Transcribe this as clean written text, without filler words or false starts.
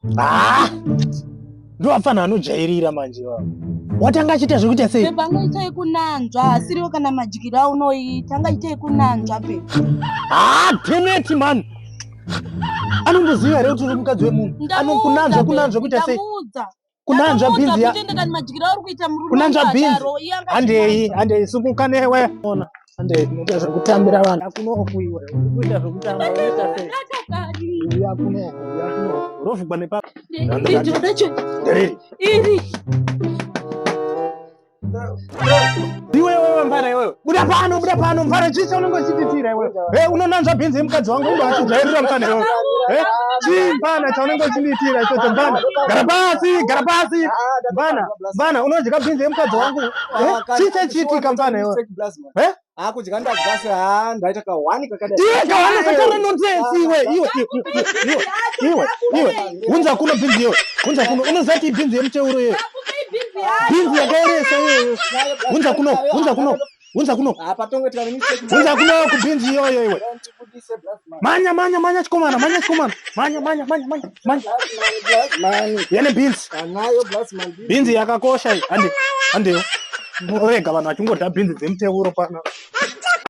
Ndo afana anojairira manje wao. Watanga achita zvekuita sei? Beba anoita ekunanzva asiriwo kana majikira unoita angaita ekunanzva pe. Peneti man. Anondoziva here kuti uri mukadzi wemunhu. Kunanzva kuita sei? Kunanzva bhinzi ya. Kunanzva bhinzi. Handei sumuka newe. Ona. Handei unoita zvekutambira vanhu. Akunokuiwa. Unoita zvekutamba unoita sei? Yakuno. Rovhugwa nepa. Iri. Iwewe mbana iwewe. Buda pano mbana chicha unongochititira iwewe. Unonanzva bhinzi yemukadzi wangu undoachijairira mbana iwewe. Mbana chaunenge uchinditira ichocho mbana. Gara pasi. Mbana unodya bhinzi yemukadzi wangu. Chicha chitika mbana iwewe. Kudya ndagasa ndaita kahwani kakadai. Kahwani sakana nonsense iwe. Unza kuno bhinzi iwe. Unozati bhinzi yemuteuro iwe. Bhinzi yakaeresa iwe. Unza kuno. Unza kuno kubhinzi iyoyo iwe. Manya chikomana. Manya. Yene bhinzi. Bhinzi yakakosha. Handeo. Rega vanhu vachingodya bhinzi dzemuteuro pana.